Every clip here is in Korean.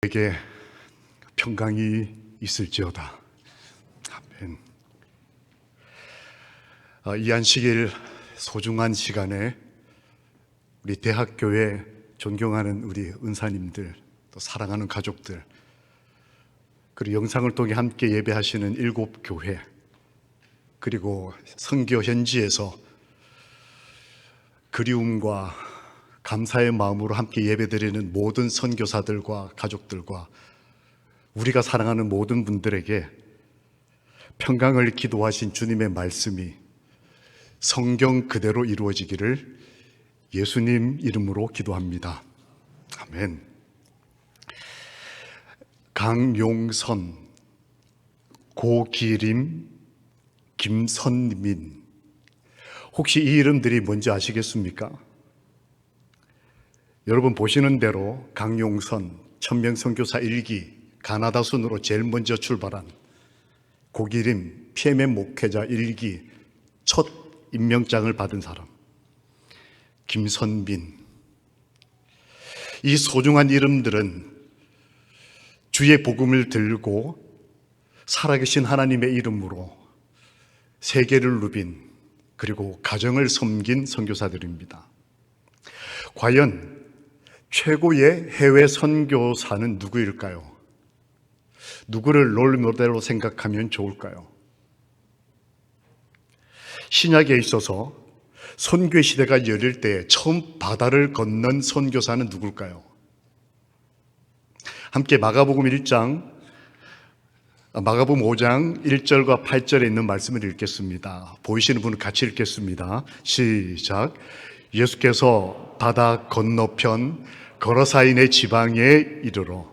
에게 평강이 있을지어다. 아멘. 이 안식일 소중한 시간에 우리 대학교에 존경하는 우리 은사님들, 또 사랑하는 가족들, 그리고 영상을 통해 함께 예배하시는 7교회, 그리고 선교 현지에서 그리움과 감사의 마음으로 함께 예배드리는 모든 선교사들과 가족들과 우리가 사랑하는 모든 분들에게 평강을 기도하신 주님의 말씀이 성경 그대로 이루어지기를 예수님 이름으로 기도합니다. 아멘. 강용선, 고기림, 김선민, 혹시 이 이름들이 뭔지 아시겠습니까? 여러분 보시는 대로 강용선, 천명선교사 1기 가나다 순으로 제일 먼저 출발한, 고기림 PMM 목회자 1기 첫 임명장을 받은 사람, 김선민. 이 소중한 이름들은 주의 복음을 들고 살아계신 하나님의 이름으로 세계를 누빈, 그리고 가정을 섬긴 선교사들입니다. 과연 최고의 해외 선교사는 누구일까요? 누구를 롤모델로 생각하면 좋을까요? 신약에 있어서 선교 시대가 열릴 때 처음 바다를 건넌 선교사는 누굴까요? 함께 마가복음 5장 1절과 8절에 있는 말씀을 읽겠습니다. 보이시는 분은 같이 읽겠습니다. 시작. 예수께서 바다 건너편 거라사인의 지방에 이르러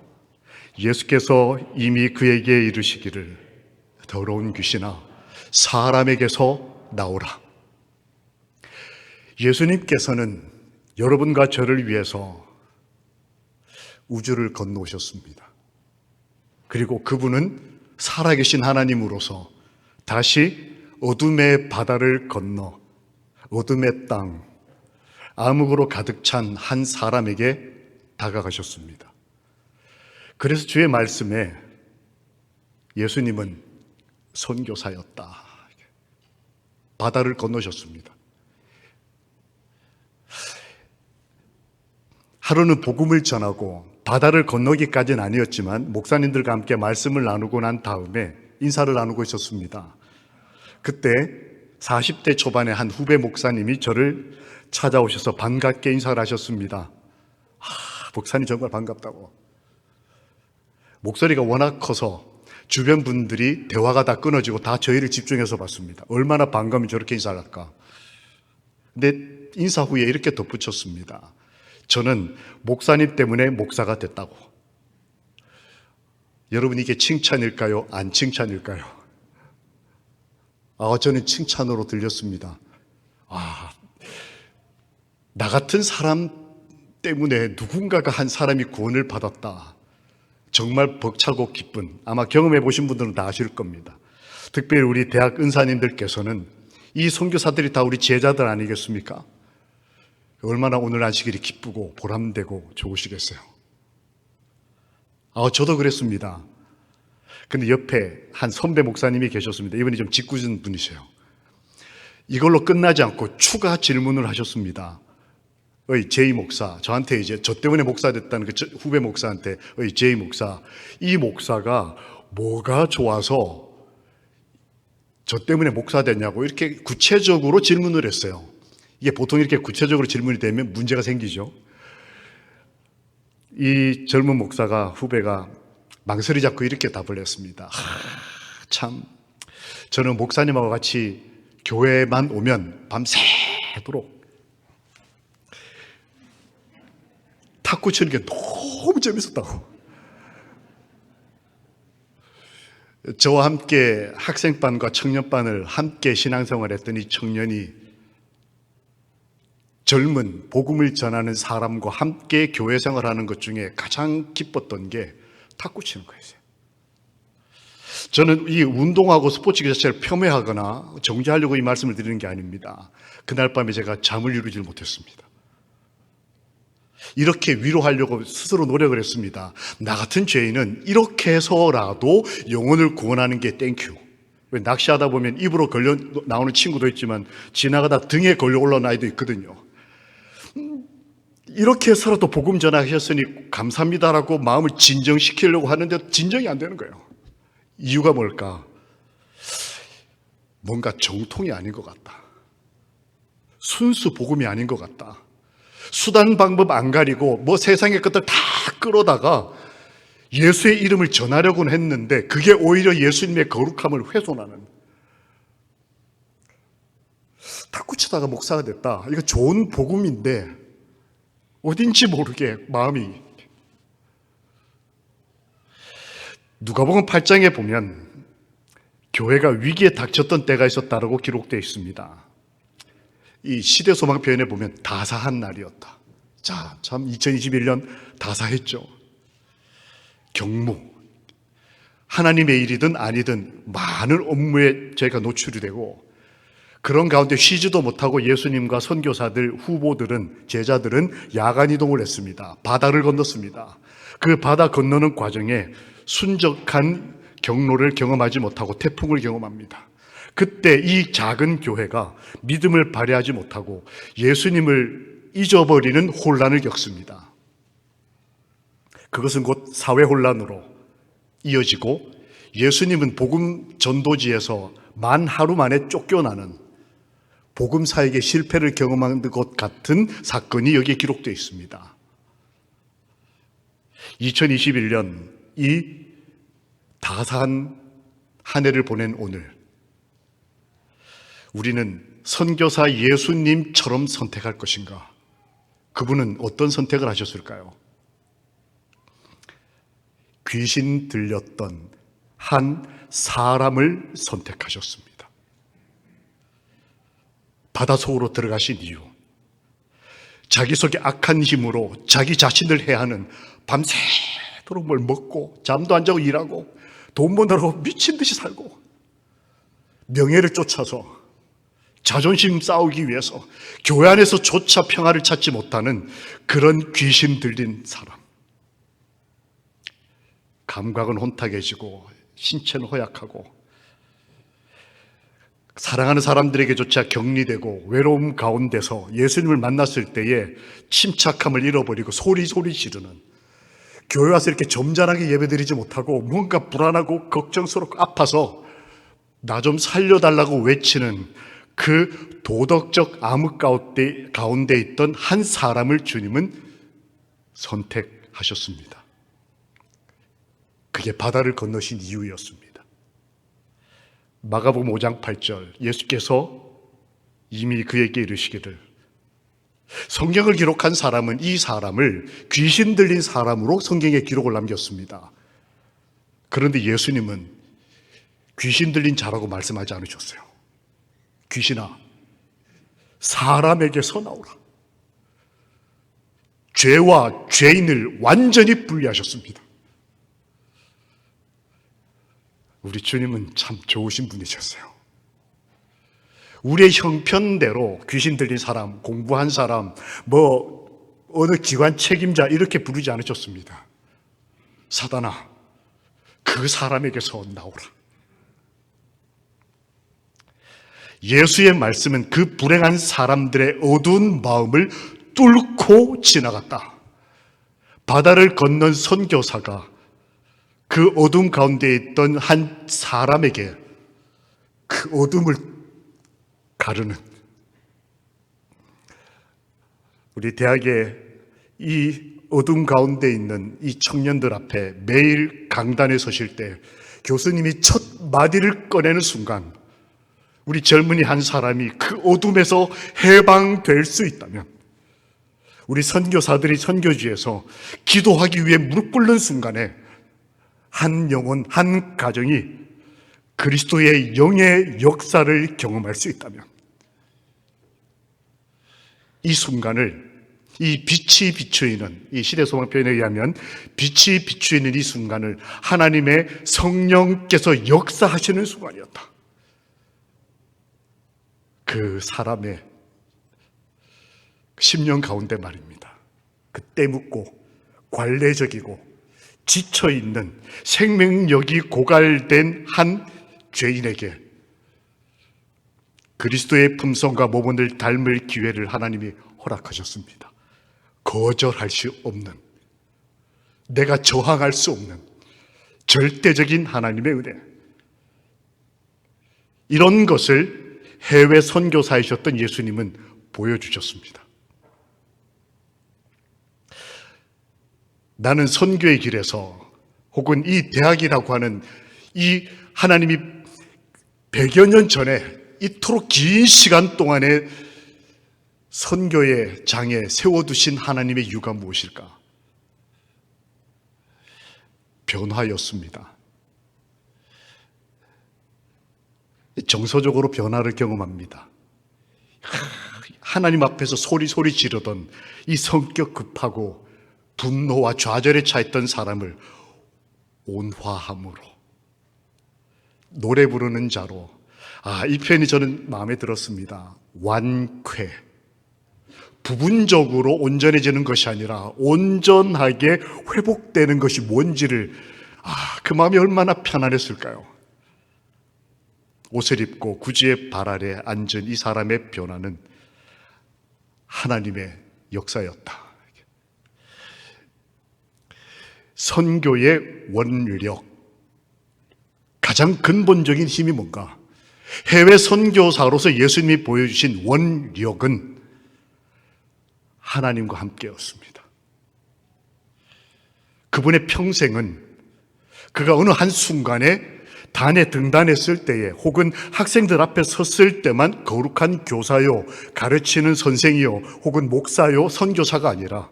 예수께서 이미 그에게 이르시기를 더러운 귀신아 사람에게서 나오라. 예수님께서는 여러분과 저를 위해서 우주를 건너오셨습니다. 그리고 그분은 살아계신 하나님으로서 다시 어둠의 바다를 건너 어둠의 땅, 암흑으로 가득 찬 한 사람에게 다가가셨습니다. 그래서 주의 말씀에 예수님은 선교사였다. 바다를 건너셨습니다. 하루는 복음을 전하고 바다를 건너기까지는 아니었지만 목사님들과 함께 말씀을 나누고 난 다음에 인사를 나누고 있었습니다. 그때 40대 초반의 한 후배 목사님이 저를 찾아오셔서 반갑게 인사를 하셨습니다. 목사님 정말 반갑다고. 목소리가 워낙 커서 주변 분들이 대화가 다 끊어지고 다 저희를 집중해서 봤습니다. 얼마나 반가우면 저렇게 인사를 할까. 근데 인사 후에 이렇게 덧붙였습니다. 저는 목사님 때문에 목사가 됐다고. 여러분, 이게 칭찬일까요? 안 칭찬일까요? 저는 칭찬으로 들렸습니다. 나 같은 사람 때문에 누군가가 한 사람이 구원을 받았다. 정말 벅차고 기쁜, 아마 경험해 보신 분들은 다 아실 겁니다. 특별히 우리 대학 은사님들께서는 이 선교사들이 다 우리 제자들 아니겠습니까? 얼마나 오늘 안식일이 기쁘고 보람되고 좋으시겠어요. 저도 그랬습니다. 근데 옆에 한 선배 목사님이 계셨습니다. 이분이 좀 짓궂은 분이세요. 이걸로 끝나지 않고 추가 질문을 하셨습니다. 제이 목사, 저한테 이제 저 때문에 목사 됐다는 그 후배 목사한테, 제이 목사, 이 목사가 뭐가 좋아서 저 때문에 목사 됐냐고 이렇게 구체적으로 질문을 했어요. 이게 보통 이렇게 구체적으로 질문이 되면 문제가 생기죠. 이 젊은 목사가, 후배가 망설이지 않고 이렇게 답을 했습니다. 참, 저는 목사님하고 같이 교회만 오면 밤새도록 탁구 치는 게 너무 재밌었다고. 저와 함께 학생반과 청년반을 함께 신앙생활 했던 이 청년이 젊은 복음을 전하는 사람과 함께 교회 생활하는 것 중에 가장 기뻤던 게 탁구 치는 거였어요. 저는 이 운동하고 스포츠 자체를 폄훼하거나 정죄하려고 이 말씀을 드리는 게 아닙니다. 그날 밤에 제가 잠을 이루질 못했습니다. 이렇게 위로하려고 스스로 노력을 했습니다. 나 같은 죄인은 이렇게 해서라도 영혼을 구원하는 게 땡큐. 왜 낚시하다 보면 입으로 걸려 나오는 친구도 있지만 지나가다 등에 걸려 올라온 아이도 있거든요. 이렇게 해서라도 복음 전하셨으니 감사합니다라고 마음을 진정시키려고 하는데 진정이 안 되는 거예요. 이유가 뭘까? 뭔가 정통이 아닌 것 같다. 순수 복음이 아닌 것 같다. 수단 방법 안 가리고 뭐 세상의 것들 다 끌어다가 예수의 이름을 전하려고는 했는데 그게 오히려 예수님의 거룩함을 훼손하는. 탁구 치다가 목사가 됐다. 이거 좋은 복음인데 어딘지 모르게 마음이. 누가복음 8장에 보면 교회가 위기에 닥쳤던 때가 있었다라고 기록되어 있습니다. 이 시대소망 표현에 보면 다사한 날이었다. 자, 참 2021년 다사했죠. 경무, 하나님의 일이든 아니든 많은 업무에 저희가 노출이 되고 그런 가운데 쉬지도 못하고 예수님과 선교사들, 후보들은, 제자들은 야간 이동을 했습니다. 바다를 건넜습니다. 그 바다 건너는 과정에 순적한 경로를 경험하지 못하고 태풍을 경험합니다. 그때 이 작은 교회가 믿음을 발휘하지 못하고 예수님을 잊어버리는 혼란을 겪습니다. 그것은 곧 사회 혼란으로 이어지고 예수님은 복음 전도지에서 만 하루 만에 쫓겨나는 복음 사역의 실패를 경험한 것 같은 사건이 여기에 기록되어 있습니다. 2021년 이 다사한 한 해를 보낸 오늘 우리는 선교사 예수님처럼 선택할 것인가? 그분은 어떤 선택을 하셨을까요? 귀신 들렸던 한 사람을 선택하셨습니다. 바닷속으로 들어가신 이유, 자기 속에 악한 힘으로 자기 자신을 해하는 밤새도록 뭘 먹고 잠도 안 자고 일하고 돈 버느라고 미친 듯이 살고 명예를 쫓아서 자존심 싸우기 위해서 교회 안에서조차 평화를 찾지 못하는 그런 귀신 들린 사람. 감각은 혼탁해지고 신체는 허약하고 사랑하는 사람들에게조차 격리되고 외로움 가운데서 예수님을 만났을 때에 침착함을 잃어버리고 소리 지르는, 교회 와서 이렇게 점잖하게 예배드리지 못하고 뭔가 불안하고 걱정스럽고 아파서 나 좀 살려달라고 외치는 그 도덕적 암흑 가운데 있던 한 사람을 주님은 선택하셨습니다. 그게 바다를 건너신 이유였습니다. 마가복음 5장 8절 예수께서 이미 그에게 이르시기를, 성경을 기록한 사람은 이 사람을 귀신 들린 사람으로 성경에 기록을 남겼습니다. 그런데 예수님은 귀신 들린 자라고 말씀하지 않으셨어요. 귀신아, 사람에게서 나오라. 죄와 죄인을 완전히 분리하셨습니다. 우리 주님은 참 좋으신 분이셨어요. 우리의 형편대로 귀신 들린 사람, 공부한 사람, 어느 기관 책임자 이렇게 부르지 않으셨습니다. 사단아, 그 사람에게서 나오라. 예수의 말씀은 그 불행한 사람들의 어두운 마음을 뚫고 지나갔다. 바다를 건넌 선교사가 그 어둠 가운데 있던 한 사람에게 그 어둠을 가르는, 우리 대학에 이 어둠 가운데 있는 이 청년들 앞에 매일 강단에 서실 때 교수님이 첫 마디를 꺼내는 순간 우리 젊은이 한 사람이 그 어둠에서 해방될 수 있다면, 우리 선교사들이 선교지에서 기도하기 위해 무릎 꿇는 순간에 한 영혼, 한 가정이 그리스도의 영의 역사를 경험할 수 있다면, 이 순간을, 이 빛이 비추이는, 이 시대소망 표현에 의하면 빛이 비추이는 이 순간을 하나님의 성령께서 역사하시는 순간이었다. 그 사람의 10년 가운데 말입니다. 그 때묻고 관례적이고 지쳐있는 생명력이 고갈된 한 죄인에게 그리스도의 품성과 모본을 닮을 기회를 하나님이 허락하셨습니다. 거절할 수 없는, 내가 저항할 수 없는 절대적인 하나님의 은혜. 이런 것을 해외 선교사이셨던 예수님은 보여주셨습니다. 나는 선교의 길에서 혹은 이 대학이라고 하는 이 하나님이 100여 년 전에 이토록 긴 시간 동안에 선교의 장에 세워두신 하나님의 이유가 무엇일까? 변화였습니다. 정서적으로 변화를 경험합니다. 하나님 앞에서 소리 지르던 이 성격 급하고 분노와 좌절에 차있던 사람을 온화함으로, 노래 부르는 자로, 이 표현이 저는 마음에 들었습니다. 완쾌. 부분적으로 온전해지는 것이 아니라 온전하게 회복되는 것이 뭔지를, 그 마음이 얼마나 편안했을까요? 옷을 입고 구지의 발 아래 앉은 이 사람의 변화는 하나님의 역사였다. 선교의 원력, 가장 근본적인 힘이 뭔가? 해외 선교사로서 예수님이 보여주신 원력은 하나님과 함께였습니다. 그분의 평생은 그가 어느 한순간에 단에 등단했을 때에 혹은 학생들 앞에 섰을 때만 거룩한 교사요, 가르치는 선생이요, 혹은 목사요, 선교사가 아니라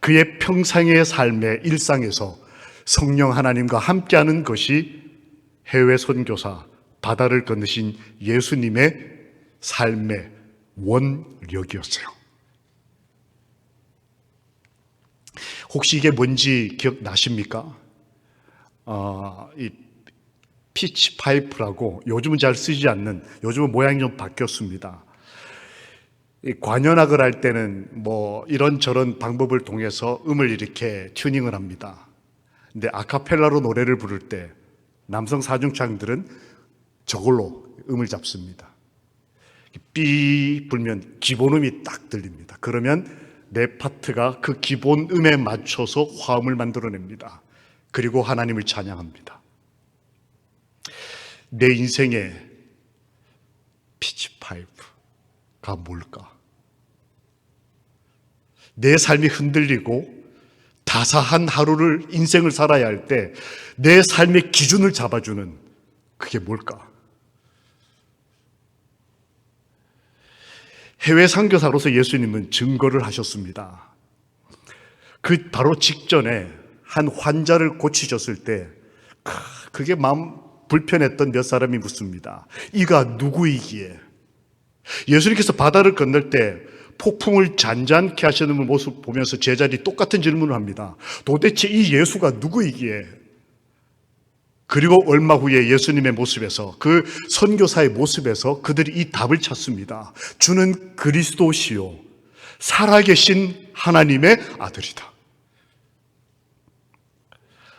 그의 평생의 삶의 일상에서 성령 하나님과 함께하는 것이 해외 선교사, 바다를 건너신 예수님의 삶의 원력이었어요. 혹시 이게 뭔지 기억나십니까? 이 피치 파이프라고 요즘은 잘 쓰지 않는, 요즘은 모양이 좀 바뀌었습니다. 이 관현악을 할 때는 뭐 이런저런 방법을 통해서 음을 이렇게 튜닝을 합니다. 근데 아카펠라로 노래를 부를 때 남성 사중창들은 저걸로 음을 잡습니다. 삐 불면 기본음이 딱 들립니다. 그러면 내 파트가 그 기본음에 맞춰서 화음을 만들어냅니다. 그리고 하나님을 찬양합니다. 내 인생의 피치파이프가 뭘까? 내 삶이 흔들리고 다사한 하루를, 인생을 살아야 할 때 내 삶의 기준을 잡아주는 그게 뭘까? 해외 선교사로서 예수님은 증거를 하셨습니다. 그 바로 직전에 한 환자를 고치셨을 때 그게 마음 불편했던 몇 사람이 묻습니다. 이가 누구이기에? 예수님께서 바다를 건널 때 폭풍을 잔잔케 하시는 모습 보면서 제자들이 똑같은 질문을 합니다. 도대체 이 예수가 누구이기에? 그리고 얼마 후에 예수님의 모습에서, 그 선교사의 모습에서 그들이 이 답을 찾습니다. 주는 그리스도시요 살아계신 하나님의 아들이다.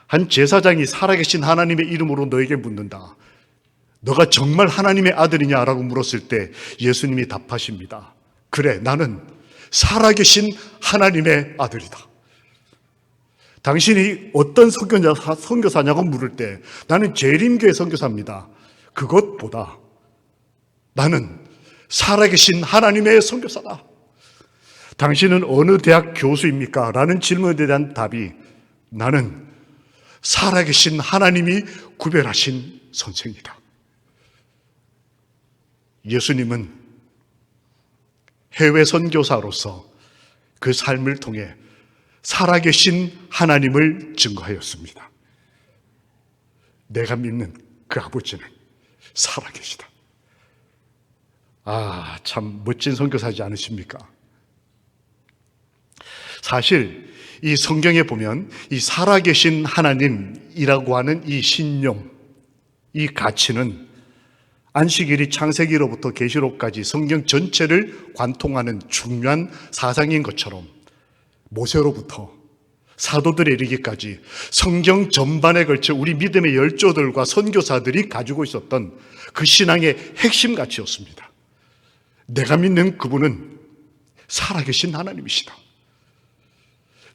한 제사장이 살아계신 하나님의 이름으로 너에게 묻는다. 너가 정말 하나님의 아들이냐라고 물었을 때 예수님이 답하십니다. 그래, 나는 살아계신 하나님의 아들이다. 당신이 어떤 선교사냐고 물을 때 나는 재림교회 선교사입니다. 그것보다 나는 살아계신 하나님의 선교사다. 당신은 어느 대학 교수입니까? 라는 질문에 대한 답이 나는 살아계신 하나님이 구별하신 선생이다. 예수님은 해외 선교사로서 그 삶을 통해 살아계신 하나님을 증거하였습니다. 내가 믿는 그 아버지는 살아계시다. 참 멋진 선교사지 않으십니까? 사실 이 성경에 보면 이 살아계신 하나님이라고 하는 이 신념, 이 가치는 안식일이 창세기로부터 계시록까지 성경 전체를 관통하는 중요한 사상인 것처럼 모세로부터 사도들에 이르기까지 성경 전반에 걸쳐 우리 믿음의 열조들과 선교사들이 가지고 있었던 그 신앙의 핵심 가치였습니다. 내가 믿는 그분은 살아계신 하나님이시다.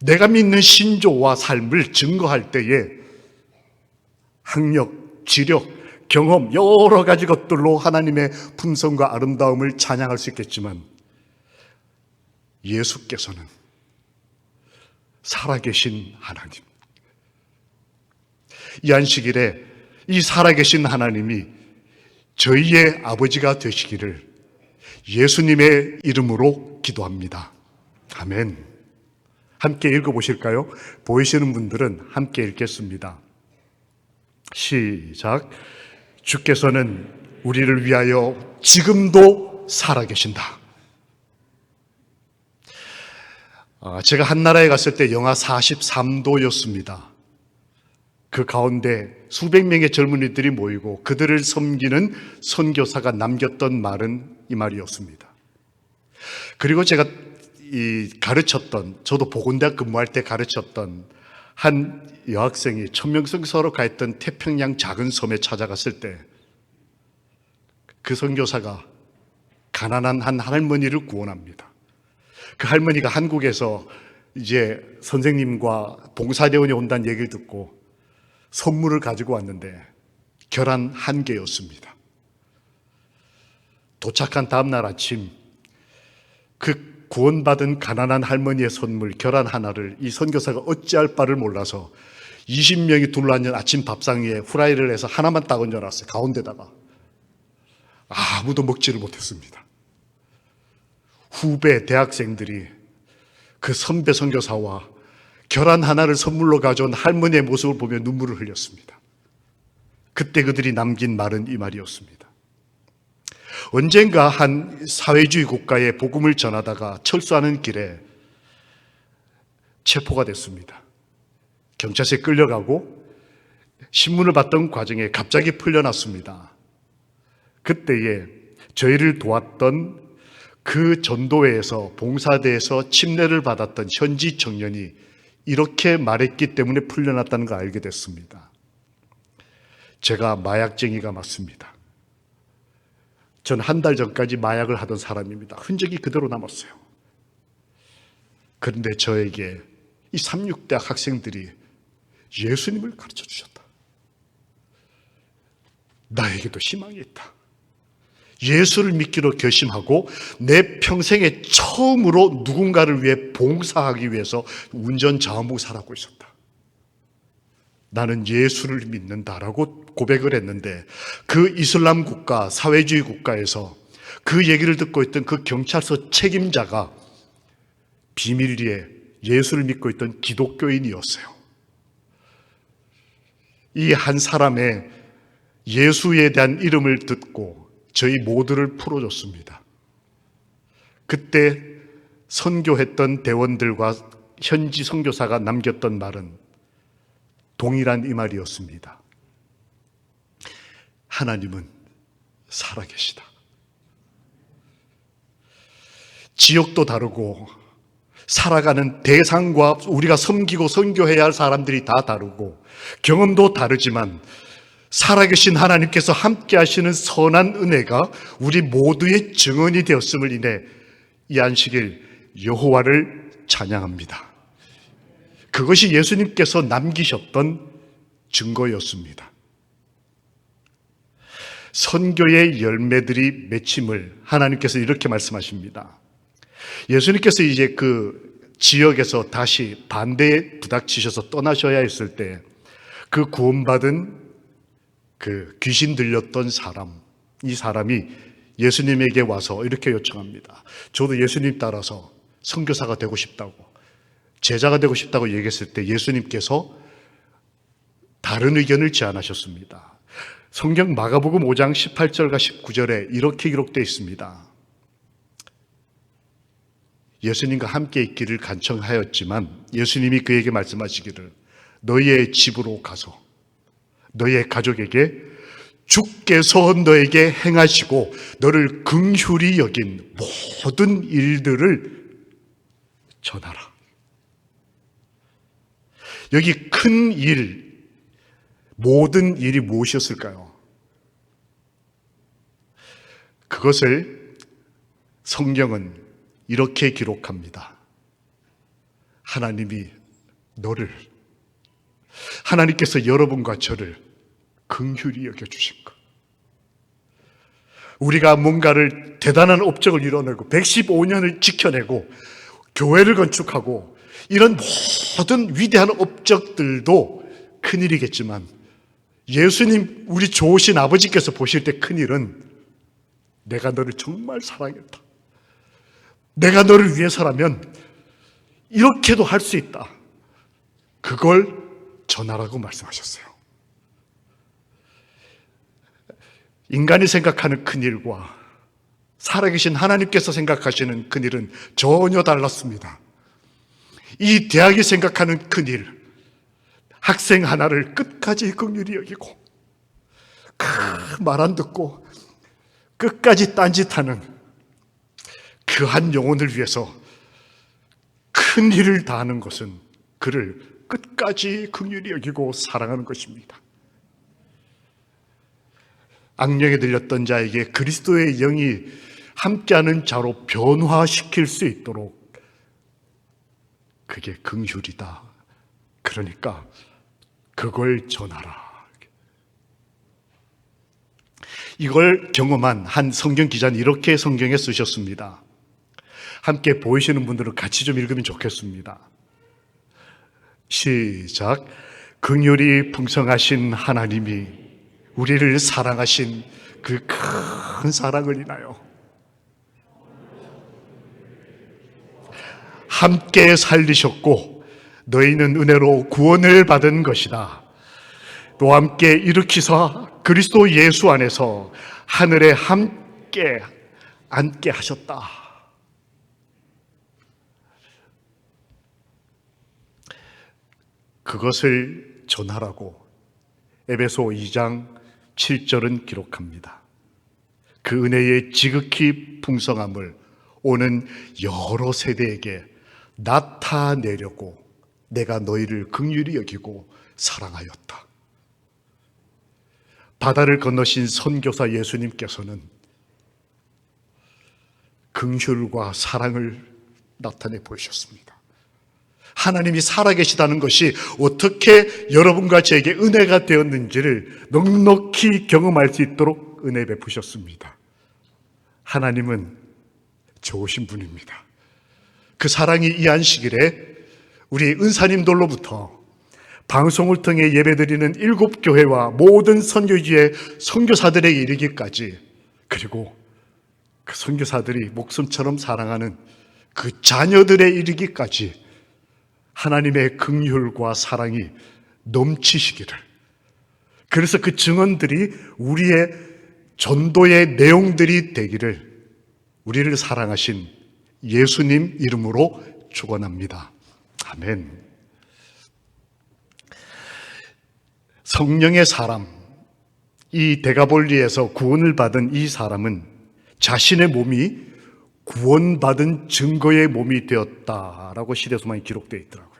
내가 믿는 신조와 삶을 증거할 때에 학력, 지력, 경험 여러 가지 것들로 하나님의 품성과 아름다움을 찬양할 수 있겠지만 예수께서는 살아계신 하나님, 이 안식일에 이 살아계신 하나님이 저희의 아버지가 되시기를 예수님의 이름으로 기도합니다. 아멘. 함께 읽어보실까요? 보이시는 분들은 함께 읽겠습니다. 시작. 주께서는 우리를 위하여 지금도 살아계신다. 제가 한나라에 갔을 때 영하 43도였습니다. 그 가운데 수백 명의 젊은이들이 모이고 그들을 섬기는 선교사가 남겼던 말은 이 말이었습니다. 그리고 제가 가르쳤던, 저도 보건대학 근무할 때 가르쳤던 한 여학생이 천명성서로 가 있던 태평양 작은 섬에 찾아갔을 때 그 선교사가 가난한 한 할머니를 구원합니다. 그 할머니가 한국에서 이제 선생님과 봉사대원이 온다는 얘기를 듣고 선물을 가지고 왔는데 계란 1개였습니다. 도착한 다음날 아침 그 구원받은 가난한 할머니의 선물 계란 하나를 이 선교사가 어찌할 바를 몰라서 20명이 둘러앉은 아침 밥상 위에 후라이를 해서 하나만 딱 얹어놨어요. 가운데다가. 아무도 먹지를 못했습니다. 후배 대학생들이 그 선배 선교사와 계란 하나를 선물로 가져온 할머니의 모습을 보며 눈물을 흘렸습니다. 그때 그들이 남긴 말은 이 말이었습니다. 언젠가 한 사회주의 국가에 복음을 전하다가 철수하는 길에 체포가 됐습니다. 경찰서에 끌려가고 신문을 봤던 과정에 갑자기 풀려났습니다. 그때에 저희를 도왔던 그 전도회에서 봉사대에서 침례를 받았던 현지 청년이 이렇게 말했기 때문에 풀려났다는 걸 알게 됐습니다. 제가 마약쟁이가 맞습니다. 전 한 달 전까지 마약을 하던 사람입니다. 흔적이 그대로 남았어요. 그런데 저에게 이 36대학 학생들이 예수님을 가르쳐 주셨다. 나에게도 희망이 있다. 예수를 믿기로 결심하고 내 평생에 처음으로 누군가를 위해 봉사하기 위해서 운전자원봉사를 하고 있었다. 나는 예수를 믿는다라고 고백을 했는데 그 이슬람 국가, 사회주의 국가에서 그 얘기를 듣고 있던 그 경찰서 책임자가 비밀리에 예수를 믿고 있던 기독교인이었어요. 이 한 사람의 예수에 대한 이름을 듣고 저희 모두를 풀어줬습니다. 그때 선교했던 대원들과 현지 선교사가 남겼던 말은 동일한 이 말이었습니다. 하나님은 살아계시다. 지역도 다르고 살아가는 대상과 우리가 섬기고 선교해야 할 사람들이 다 다르고 경험도 다르지만 살아계신 하나님께서 함께 하시는 선한 은혜가 우리 모두의 증언이 되었음을 인해 이 안식일 여호와를 찬양합니다. 그것이 예수님께서 남기셨던 증거였습니다. 선교의 열매들이 맺힘을 하나님께서 이렇게 말씀하십니다. 예수님께서 이제 그 지역에서 다시 반대에 부닥치셔서 떠나셔야 했을 때 그 구원받은 그 귀신 들렸던 사람, 이 사람이 예수님에게 와서 이렇게 요청합니다. 저도 예수님 따라서 선교사가 되고 싶다고, 제자가 되고 싶다고 얘기했을 때 예수님께서 다른 의견을 제안하셨습니다. 성경 마가복음 5장 18절과 19절에 이렇게 기록되어 있습니다. 예수님과 함께 있기를 간청하였지만 예수님이 그에게 말씀하시기를 너희의 집으로 가서 너희의 가족에게 주께서 너에게 행하시고 너를 긍휼히 여긴 모든 일들을 전하라. 여기 큰 일, 모든 일이 무엇이었을까요? 그것을 성경은 이렇게 기록합니다. 하나님께서 여러분과 저를 긍휼히 여겨주신 것. 우리가 뭔가를 대단한 업적을 이뤄내고 115년을 지켜내고 교회를 건축하고 이런 모든 위대한 업적들도 큰일이겠지만 예수님, 우리 좋으신 아버지께서 보실 때 큰일은 내가 너를 정말 사랑했다. 내가 너를 위해서라면 이렇게도 할 수 있다. 그걸 전하라고 말씀하셨어요. 인간이 생각하는 큰일과 살아계신 하나님께서 생각하시는 큰일은 전혀 달랐습니다. 이 대학이 생각하는 큰일, 학생 하나를 끝까지 긍휼히 여기고 말 안 듣고 끝까지 딴짓하는 그 한 영혼을 위해서 큰 일을 다하는 것은 그를 끝까지 긍휼히 여기고 사랑하는 것입니다. 악령에 들렸던 자에게 그리스도의 영이 함께하는 자로 변화시킬 수 있도록 그게 긍휼이다. 그러니까 그걸 전하라. 이걸 경험한 한 성경 기자는 이렇게 성경에 쓰셨습니다. 함께 보이시는 분들은 같이 좀 읽으면 좋겠습니다. 시작. 긍휼이 풍성하신 하나님이 우리를 사랑하신 그 큰 사랑을 인하여 함께 살리셨고 너희는 은혜로 구원을 받은 것이다. 또 함께 일으키사 그리스도 예수 안에서 하늘에 함께 앉게 하셨다. 그것을 전하라고 에베소 2장 7절은 기록합니다. 그 은혜의 지극히 풍성함을 오는 여러 세대에게 나타내려고 내가 너희를 긍휼히 여기고 사랑하였다. 바다를 건너신 선교사 예수님께서는 긍휼과 사랑을 나타내 보이셨습니다. 하나님이 살아계시다는 것이 어떻게 여러분과 저에게 은혜가 되었는지를 넉넉히 경험할 수 있도록 은혜 베푸셨습니다. 하나님은 좋으신 분입니다. 그 사랑이 이 안식일에 우리 은사님들로부터 방송을 통해 예배드리는 7교회와 모든 선교지의 선교사들에게 이르기까지, 그리고 그 선교사들이 목숨처럼 사랑하는 그 자녀들에 이르기까지 하나님의 긍휼과 사랑이 넘치시기를, 그래서 그 증언들이 우리의 전도의 내용들이 되기를 우리를 사랑하신 예수님 이름으로 축원합니다. 아멘. 성령의 사람, 이 데가볼리에서 구원을 받은 이 사람은 자신의 몸이 구원받은 증거의 몸이 되었다라고 시대소망이 기록되어 있더라고요.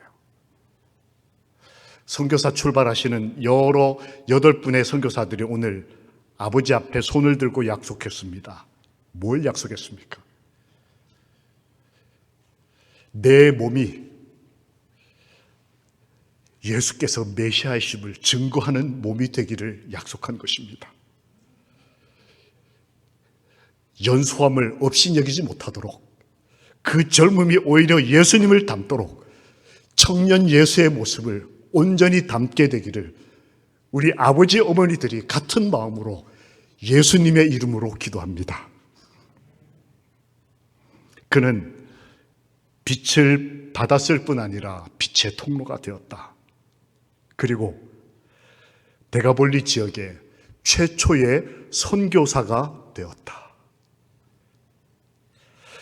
선교사 출발하시는 여러 8분의 선교사들이 오늘 아버지 앞에 손을 들고 약속했습니다. 뭘 약속했습니까? 내 몸이 예수께서 메시아이심을 증거하는 몸이 되기를 약속한 것입니다. 연소함을 업신여기지 못하도록, 그 젊음이 오히려 예수님을 닮도록 청년 예수의 모습을 온전히 담게 되기를 우리 아버지 어머니들이 같은 마음으로 예수님의 이름으로 기도합니다. 그는 빛을 받았을 뿐 아니라 빛의 통로가 되었다. 그리고 데가볼리 지역의 최초의 선교사가 되었다.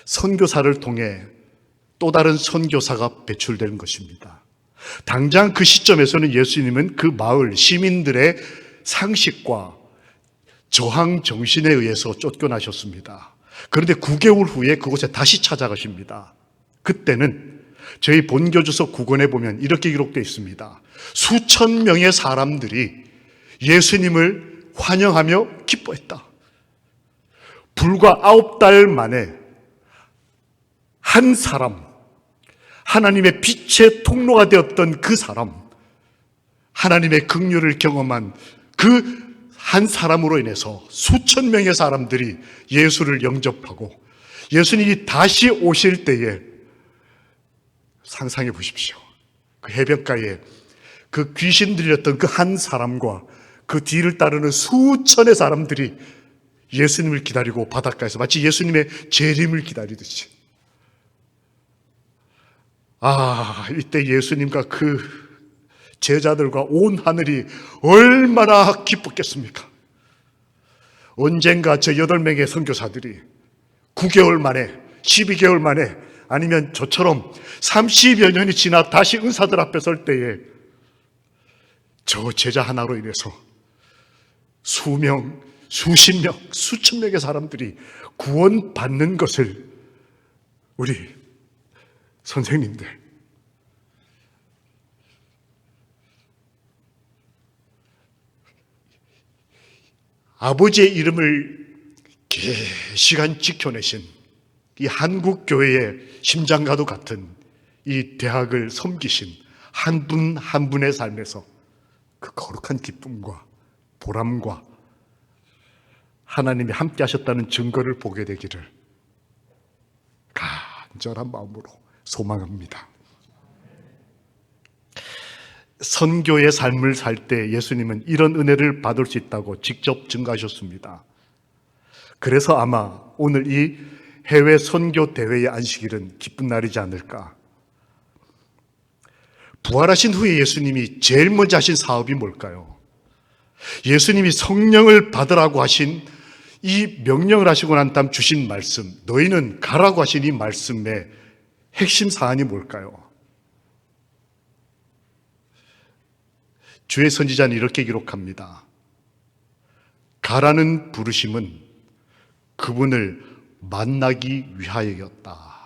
선교사를 통해 또 다른 선교사가 배출되는 것입니다. 당장 그 시점에서는 예수님은 그 마을 시민들의 상식과 저항 정신에 의해서 쫓겨나셨습니다. 그런데 9개월 후에 그곳에 다시 찾아가십니다. 그때는 저희 본교주서 9권에 보면 이렇게 기록되어 있습니다. 수천 명의 사람들이 예수님을 환영하며 기뻐했다. 불과 9달 만에 한 사람, 하나님의 빛의 통로가 되었던 그 사람, 하나님의 긍휼을 경험한 그 한 사람으로 인해서 수천 명의 사람들이 예수를 영접하고 예수님이 다시 오실 때에 상상해 보십시오. 그 해변가에 그 귀신 들렸던 그 한 사람과 그 뒤를 따르는 수천의 사람들이 예수님을 기다리고 바닷가에서 마치 예수님의 재림을 기다리듯이, 이때 예수님과 그 제자들과 온 하늘이 얼마나 기뻤겠습니까? 언젠가 저 8명의 선교사들이 9개월 만에, 12개월 만에, 아니면 저처럼 30여 년이 지나 다시 은사들 앞에 설 때에 저 제자 하나로 인해서 수명, 수십 명, 수천 명의 사람들이 구원받는 것을 우리 선생님들, 아버지의 이름을 시간 지켜내신 이 한국교회의 심장과도 같은 이 대학을 섬기신 한 분 한 분의 삶에서 그 거룩한 기쁨과 보람과 하나님이 함께 하셨다는 증거를 보게 되기를 간절한 마음으로 소망합니다. 선교의 삶을 살 때 예수님은 이런 은혜를 받을 수 있다고 직접 증거하셨습니다. 그래서 아마 오늘 이 해외 선교 대회의 안식일은 기쁜 날이지 않을까. 부활하신 후에 예수님이 제일 먼저 하신 사업이 뭘까요? 예수님이 성령을 받으라고 하신 이 명령을 하시고 난 다음 주신 말씀, 너희는 가라고 하신 이 말씀의 핵심 사안이 뭘까요? 주의 선지자는 이렇게 기록합니다. 가라는 부르심은 그분을 만나기 위하여였다.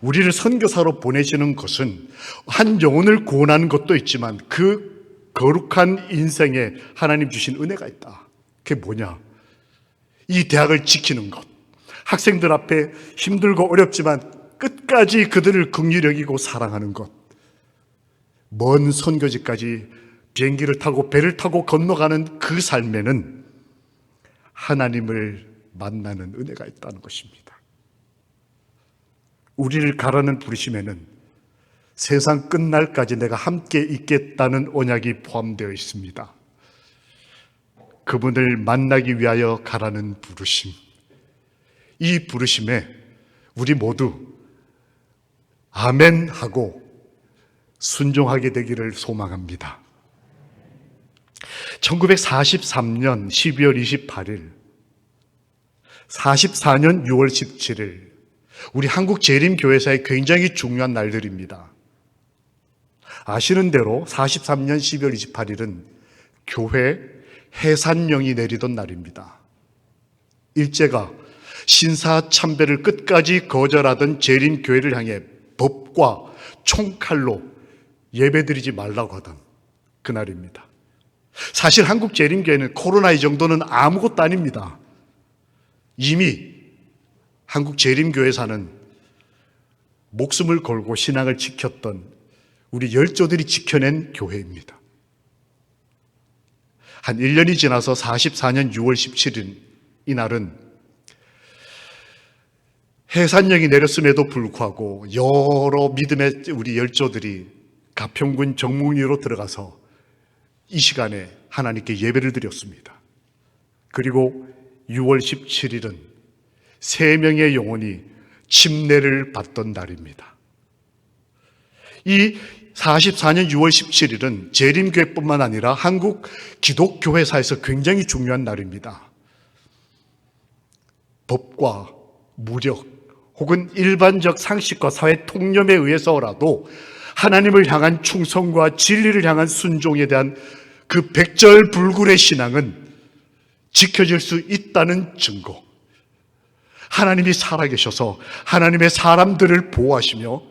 우리를 선교사로 보내시는 것은 한 영혼을 구원하는 것도 있지만 그 거룩한 인생에 하나님 주신 은혜가 있다. 그게 뭐냐? 이 대학을 지키는 것. 학생들 앞에 힘들고 어렵지만 끝까지 그들을 긍휼히 여기고 사랑하는 것. 먼 선교지까지 비행기를 타고 배를 타고 건너가는 그 삶에는 하나님을 만나는 은혜가 있다는 것입니다. 우리를 가라는 부르심에는 세상 끝날까지 내가 함께 있겠다는 언약이 포함되어 있습니다. 그분을 만나기 위하여 가라는 부르심. 이 부르심에 우리 모두 아멘 하고 순종하게 되기를 소망합니다. 1943년 12월 28일, 44년 6월 17일, 우리 한국재림교회사의 굉장히 중요한 날들입니다. 아시는 대로 43년 12월 28일은 교회 해산령이 내리던 날입니다. 일제가 신사참배를 끝까지 거절하던 재림교회를 향해 법과 총칼로 예배드리지 말라고 하던 그날입니다. 사실 한국재림교회는 코로나 이 정도는 아무것도 아닙니다. 이미 한국재림교회사는 목숨을 걸고 신앙을 지켰던 우리 열조들이 지켜낸 교회입니다. 한 1년이 지나서 44년 6월 17일 이날은 해산령이 내렸음에도 불구하고 여러 믿음의 우리 열조들이 가평군 정문리로 들어가서 이 시간에 하나님께 예배를 드렸습니다. 그리고 6월 17일은 3명의 영혼이 침례를 받던 날입니다. 이 44년 6월 17일은 재림교회뿐만 아니라 한국 기독교회사에서 굉장히 중요한 날입니다. 법과 무력 혹은 일반적 상식과 사회 통념에 의해서라도 하나님을 향한 충성과 진리를 향한 순종에 대한 그 백절불굴의 신앙은 지켜질 수 있다는 증거. 하나님이 살아계셔서 하나님의 사람들을 보호하시며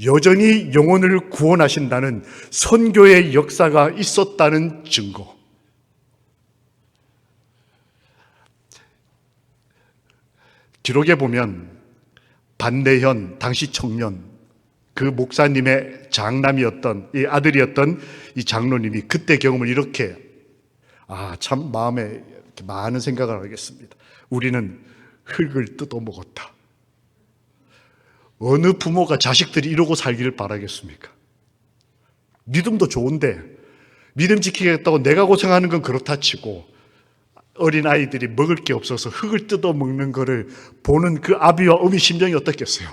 여전히 영혼을 구원하신다는 선교의 역사가 있었다는 증거. 기록에 보면 반대현 당시 청년, 그 목사님의 장남이었던 이 아들이었던 이 장로님이 그때 경험을 이렇게, 참 마음에 이렇게 많은 생각을 하겠습니다. 우리는 흙을 뜯어 먹었다. 어느 부모가 자식들이 이러고 살기를 바라겠습니까? 믿음도 좋은데 믿음 지키겠다고 내가 고생하는 건 그렇다 치고 어린아이들이 먹을 게 없어서 흙을 뜯어 먹는 거를 보는 그 아비와 어미 심정이 어떻겠어요?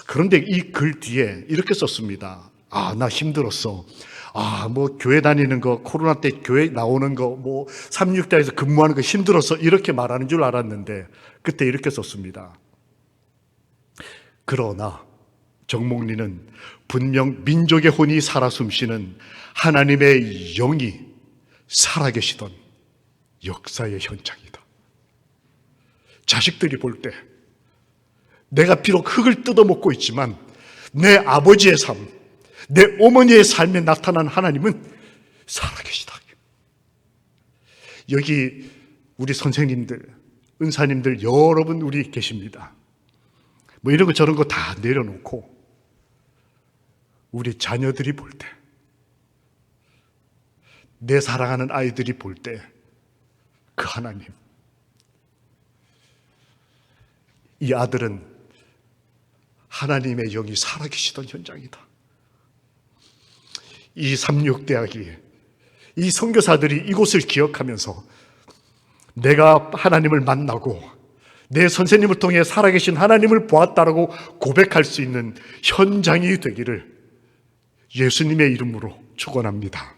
그런데 이 글 뒤에 이렇게 썼습니다. 나 힘들었어. 뭐 교회 다니는 거, 코로나 때 교회 나오는 거, 뭐 369다에서 근무하는 거 힘들어서 이렇게 말하는 줄 알았는데 그때 이렇게 썼습니다. 그러나 정목리는 분명 민족의 혼이 살아 숨쉬는 하나님의 영이 살아계시던 역사의 현장이다. 자식들이 볼 때 내가 비록 흙을 뜯어먹고 있지만 내 아버지의 삶, 내 어머니의 삶에 나타난 하나님은 살아계시다. 여기 우리 선생님들, 은사님들 여러분 우리 계십니다. 뭐 이런 거 저런 거 다 내려놓고 우리 자녀들이 볼 때, 내 사랑하는 아이들이 볼 때 그 하나님, 이 아들은 하나님의 영이 살아계시던 현장이다. 이 36대학이, 이 선교사들이 이곳을 기억하면서 내가 하나님을 만나고 내 선생님을 통해 살아계신 하나님을 보았다라고 고백할 수 있는 현장이 되기를 예수님의 이름으로 축원합니다.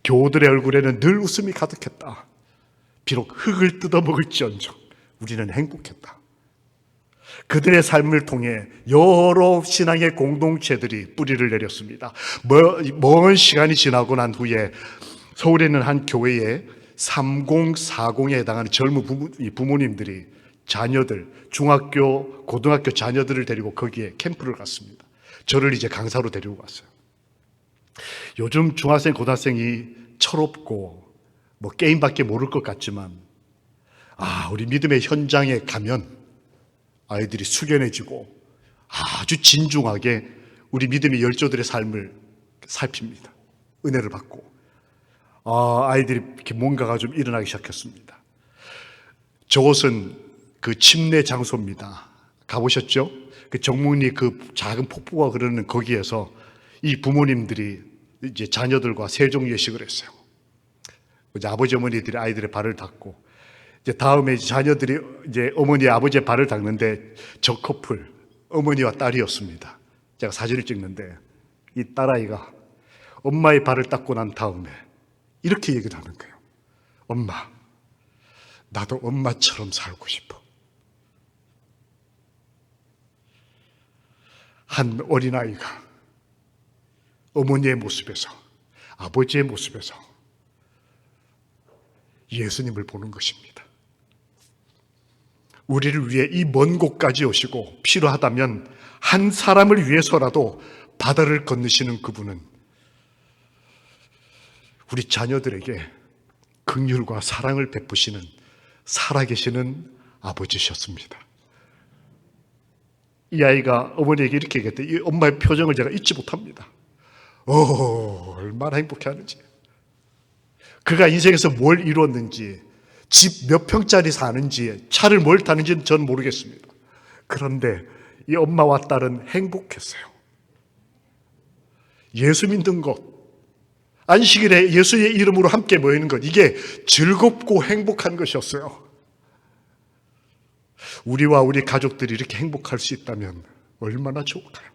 교우들의 얼굴에는 늘 웃음이 가득했다. 비록 흙을 뜯어먹을지언정 우리는 행복했다. 그들의 삶을 통해 여러 신앙의 공동체들이 뿌리를 내렸습니다. 먼 시간이 지나고 난 후에 서울에 있는 한 교회에 3040에 해당하는 젊은 부모님들이 자녀들, 중학교, 고등학교 자녀들을 데리고 거기에 캠프를 갔습니다. 저를 이제 강사로 데리고 갔어요. 요즘 중학생, 고등학생이 철없고 뭐 게임밖에 모를 것 같지만 우리 믿음의 현장에 가면 아이들이 숙연해지고 아주 진중하게 우리 믿음의 열조들의 삶을 살핍니다. 은혜를 받고 아이들이 이렇게 뭔가가 좀 일어나기 시작했습니다. 저곳은 그 침례 장소입니다. 가보셨죠? 그 정문리 그 작은 폭포가 흐르는 거기에서 이 부모님들이 이제 자녀들과 세종 예식을 했어요. 이제 아버지 어머니들이 아이들의 발을 닦고 이제 다음에 자녀들이 이제 어머니 아버지의 발을 닦는데 저 커플 어머니와 딸이었습니다. 제가 사진을 찍는데 이 딸아이가 엄마의 발을 닦고 난 다음에 이렇게 얘기를 하는 거예요. 엄마, 나도 엄마처럼 살고 싶어. 한 어린아이가 어머니의 모습에서, 아버지의 모습에서 예수님을 보는 것입니다. 우리를 위해 이 먼 곳까지 오시고 필요하다면 한 사람을 위해서라도 바다를 건너시는 그분은 우리 자녀들에게 긍휼과 사랑을 베푸시는 살아계시는 아버지셨습니다. 이 아이가 어머니에게 이렇게 얘기했대. 이 엄마의 표정을 제가 잊지 못합니다. 얼마나 행복해하는지, 그가 인생에서 뭘 이루었는지, 집 몇 평짜리 사는지, 차를 뭘 타는지는 전 모르겠습니다. 그런데 이 엄마와 딸은 행복했어요. 예수 믿는 것, 안식일에 예수의 이름으로 함께 모이는 것, 이게 즐겁고 행복한 것이었어요. 우리와 우리 가족들이 이렇게 행복할 수 있다면 얼마나 좋을까요?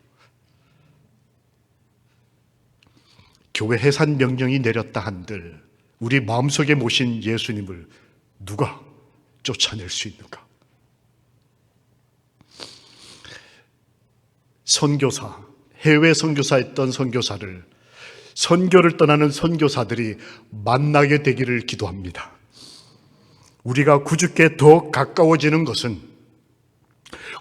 교회 해산 명령이 내렸다 한들 우리 마음속에 모신 예수님을 누가 쫓아낼 수 있는가? 선교사, 해외 선교사였던 선교사를 선교를 떠나는 선교사들이 만나게 되기를 기도합니다. 우리가 구주께 더 가까워지는 것은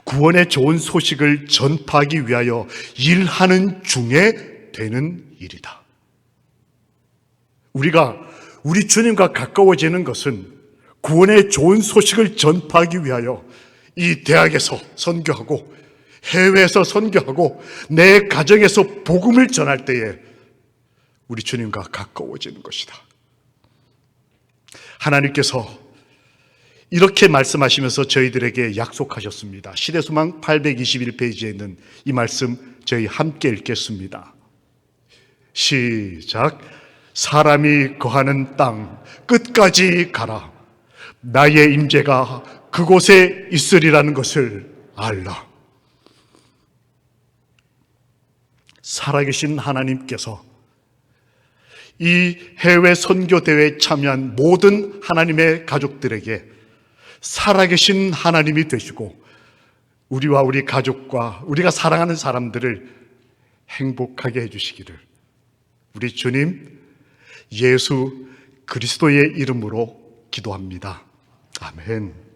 구원의 좋은 소식을 전파하기 위하여 일하는 중에 되는 일이다. 우리가 우리 주님과 가까워지는 것은 구원의 좋은 소식을 전파하기 위하여 이 대학에서 선교하고 해외에서 선교하고 내 가정에서 복음을 전할 때에 우리 주님과 가까워지는 것이다. 하나님께서 이렇게 말씀하시면서 저희들에게 약속하셨습니다. 시대소망 821페이지에 있는 이 말씀 저희 함께 읽겠습니다. 시작. 사람이 거하는 땅 끝까지 가라. 나의 임재가 그곳에 있으리라는 것을 알라. 살아계신 하나님께서 이 해외 선교대회에 참여한 모든 하나님의 가족들에게 살아계신 하나님이 되시고 우리와 우리 가족과 우리가 사랑하는 사람들을 행복하게 해주시기를 우리 주님 예수 그리스도의 이름으로 기도합니다. 아멘.